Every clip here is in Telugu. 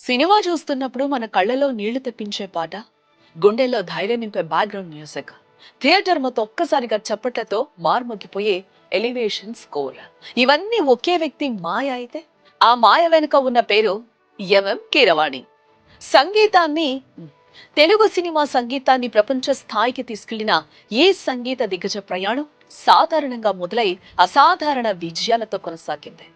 సినిమా చూస్తున్నప్పుడు మన కళ్ళలో నీళ్లు తెప్పించే పాట, గుండెల్లో ధైర్యం నింపే బ్యాక్గ్రౌండ్ మ్యూజిక్, థియేటర్ మొత్తం ఒక్కసారిగా చప్పట్లతో మార్మొగ్గిపోయే ఎలివేషన్ స్కోర్, ఇవన్నీ ఒకే వ్యక్తి మాయ అయితే ఆ మాయ వెనుక ఉన్న పేరు ఎంఎం కీరవాణి. సంగీతాన్ని తెలుగు సినిమా సంగీతాన్ని ప్రపంచ స్థాయికి తీసుకెళ్లిన ఈ సంగీత దిగ్గజ ప్రయాణం సాధారణంగా మొదలై అసాధారణ విజయాలతో కొనసాగింది.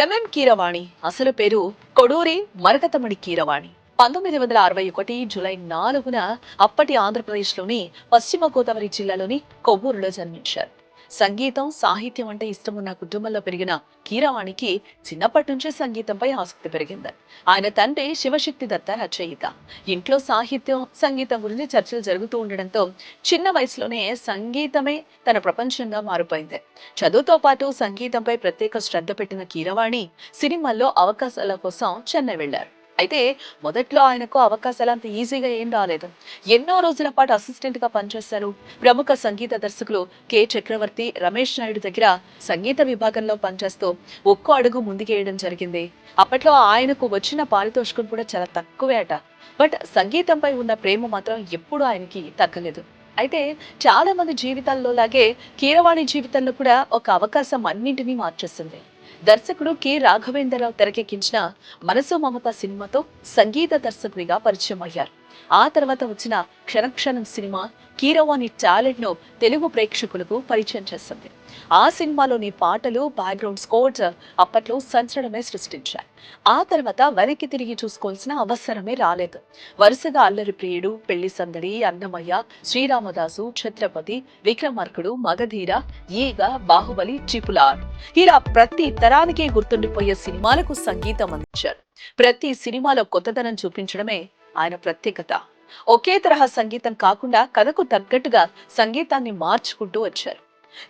ఎంఎం కీరవాణి అసలు పేరు కొడూరి మరకతమణి కీరవాణి. 1961 జూలై 4న అప్పటి ఆంధ్రప్రదేశ్లోని పశ్చిమ గోదావరి జిల్లాలోని కొవ్వూరులో జన్మించారు. సంగీతం, సాహిత్యం అంటే ఇష్టమున్న కుటుంబంలో పెరిగిన కీరవాణికి చిన్నప్పటి నుంచే సంగీతంపై ఆసక్తి పెరిగింది. ఆయన తండ్రి శివశక్తి దత్త రచయిత. ఇంట్లో సాహిత్యం, సంగీతం గురించి చర్చలు జరుగుతూ ఉండడంతో చిన్న వయసులోనే సంగీతమే తన ప్రపంచంగా మారిపోయింది. చదువుతో పాటు సంగీతంపై ప్రత్యేక శ్రద్ధ పెట్టిన కీరవాణి సినిమాల్లో అవకాశాల కోసం చెన్నై వెళ్లారు. అయితే మొదట్లో ఆయనకు అవకాశాలు అంత ఈజీగా ఏం రాలేదు. ఎన్నో రోజుల పాటు అసిస్టెంట్ గా పనిచేశారు. ప్రముఖ సంగీత దర్శకులు కె చక్రవర్తి, రమేష్ నాయుడు దగ్గర సంగీత విభాగంలో పనిచేస్తూ ఒక్కో అడుగు ముందుకేయడం జరిగింది. అప్పట్లో ఆయనకు వచ్చిన పారితోషికం కూడా చాలా తక్కువే అట. బట్ సంగీతంపై ఉన్న ప్రేమ మాత్రం ఎప్పుడూ ఆయనకి తగ్గలేదు. అయితే చాలా మంది జీవితాల్లో లాగే కీరవాణి జీవితంలో కూడా ఒక అవకాశం అన్నింటినీ మార్చేస్తుంది. దర్శకుడు కె రాఘవేంద్రరావు తెరకెక్కించిన మనసు మమత సినిమాతో సంగీత దర్శకుడిగా పరిచయం అయ్యారు. ఆ తర్వాత వచ్చిన క్షణక్షణం సినిమా కీరవాణి టాలెంట్ ను తెలుగు ప్రేక్షకులకు పరిచయం చేస్తుంది. ఆ సినిమాలోని పాటలు, బ్యాక్గ్రౌండ్ స్కోర్స్ అప్పట్లో సంచలనమే సృష్టించాయి. ఆ తర్వాత వెనక్కి తిరిగి చూసుకోవాల్సిన అవసరమే రాలేదు. వరుసగా అల్లరి ప్రియుడు, పెళ్లి సందడి, అన్నమయ్య, శ్రీరామదాసు, ఛత్రపతి, విక్రమార్కుడు, మగధీర, ఈగ, బాహుబలి, ట్రిపుల్-ఆర్ ఇలా ప్రతి తరానికి గుర్తుండిపోయే సినిమాలకు సంగీతం అందించారు. ప్రతి సినిమాలో కొత్తదనం చూపించడమే ఆయన ప్రత్యేకత. ఒకే తరహా సంగీతం కాకుండా కథకు తగ్గట్టుగా సంగీతాన్ని మార్చుకుంటూ వచ్చారు.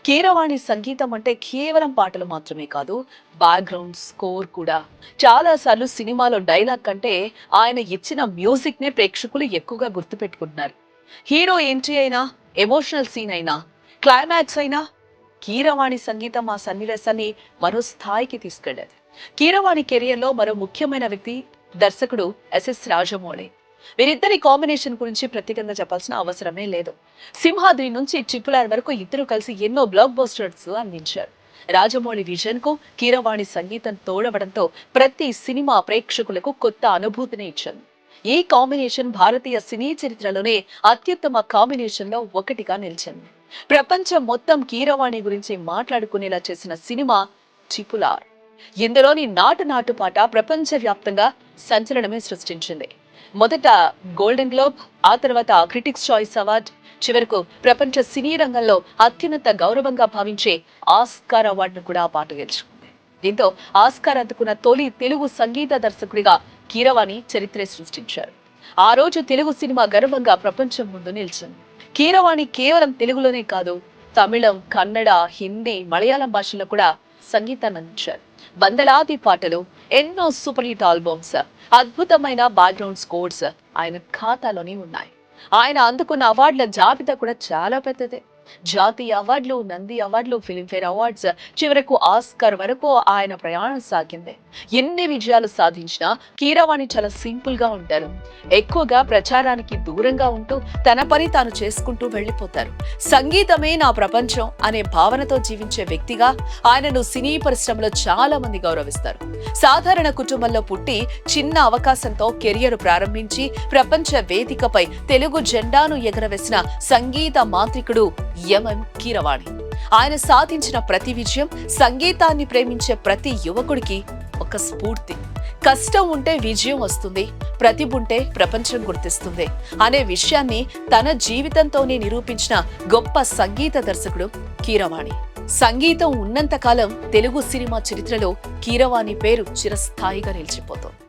కీరవాణి సంగీతం అంటే కేవలం పాటలు మాత్రమే కాదు, బ్యాక్గ్రౌండ్ స్కోర్ కూడా. చాలా సార్లు సినిమాలో డైలాగ్ కంటే ఆయన ఇచ్చిన మ్యూజిక్ నే ప్రేక్షకులు ఎక్కువగా గుర్తుపెట్టుకుంటున్నారు. హీరో ఎంట్రీ అయినా, ఎమోషనల్ సీన్ అయినా, క్లైమాక్స్ అయినా కీరవాణి సంగీతం ఆ సన్నివేశాన్ని మరో స్థాయికి తీసుకెళ్లేది. కీరవాణి కెరియర్ లో మరో ముఖ్యమైన వ్యక్తి దర్శకుడు ఎస్ఎస్ రాజమౌళి. వీరిద్దరి కాంబినేషన్ గురించి ప్రత్యేకంగా చెప్పాల్సిన అవసరమే లేదు. సింహాద్రి నుంచి ట్రిపుల్-ఆర్ వరకు ఇద్దరు కలిసి ఎన్నో బ్లాక్ బస్టర్స్ అందించారు. రాజమౌళి విజన్ కు కీరవాణి సంగీతం తోడవడంతో ప్రతి సినిమా ప్రేక్షకులకు కొత్త అనుభూతిని ఇచ్చింది. ఈ కాంబినేషన్ భారతీయ సినీ చరిత్రలోనే అత్యుత్తమ కాంబినేషన్ లో ఒకటిగా నిలిచింది. ప్రపంచం మొత్తం కీరవాణి గురించి మాట్లాడుకునేలా చేసిన సినిమా ట్రిపుల్-ఆర్. ఇందులోని నాటు నాటు పాట ప్రపంచ వ్యాప్తంగా సంచలనమే సృష్టించింది. మొదట గోల్డెన్ గ్లోబ్, ఆ తర్వాత క్రిటిక్స్ చాయిస్ అవార్డ్, చివరకు ప్రపంచ సినీ రంగంలో అత్యున్నత గౌరవంగా భావించే ఆస్కార్ అవార్డును కూడా ఆ పాట గెలుచుకుంది. దీంతో ఆస్కార్ అందుకున్న తొలి తెలుగు సంగీత దర్శకుడిగా కీరవాణి చరిత్ర సృష్టించారు. ఆ రోజు తెలుగు సినిమా గర్వంగా ప్రపంచం ముందు నిలిచింది. కీరవాణి కేవలం తెలుగులోనే కాదు, తమిళం, కన్నడ, హిందీ, మలయాళం భాషల్లో కూడా సంగీతాన్ని అందించారు. వందలాది పాటలు, ఎన్నో సూపర్ హిట్ ఆల్బమ్స్, అద్భుతమైన బ్యాక్గ్రౌండ్ స్కోర్స్ ఆయన ఖాతాలోనే ఉన్నాయి. ఆయన అందుకున్న అవార్డుల జాబితా కూడా చాలా పెద్దదే. జాతీయ అవార్డులు, నంది అవార్డులు, ఫిల్మ్ఫేర్ అవార్డ్స్, చివరకు ఆస్కార్ వరకు ఆయన ప్రయాణం సాగింది. ఎన్ని విజయాలు సాధించినా కీరవాణి చాలా సింపుల్ గా ఉంటారు. ఎక్కువగా ప్రచారానికి దూరంగా ఉంటూ తన పని తాను చేసుకుంటూ వెళ్లిపోతారు. సంగీతమే నా ప్రపంచం అనే భావనతో జీవించే వ్యక్తిగా ఆయనను సినీ పరిశ్రమలో చాలా మంది గౌరవిస్తారు. సాధారణ కుటుంబంలో పుట్టి చిన్న అవకాశంతో కెరియర్ ప్రారంభించి ప్రపంచ వేదికపై తెలుగు జెండాను ఎగరవేసిన సంగీత మాంత్రికుడు ఎంఎం కీరవాణి. ఆయన సాధించిన ప్రతి విజయం సంగీతాన్ని ప్రేమించే ప్రతి యువకుడికి ఒక స్ఫూర్తి. కష్టం ఉంటే విజయం వస్తుంది, ప్రతిభ ఉంటే ప్రపంచం గుర్తిస్తుంది అనే విషయాన్ని తన జీవితంతోనే నిరూపించిన గొప్ప సంగీత దర్శకుడు కీరవాణి. సంగీతం ఉన్నంత కాలం తెలుగు సినిమా చరిత్రలో కీరవాణి పేరు చిరస్థాయిగా నిలిచిపోతుంది.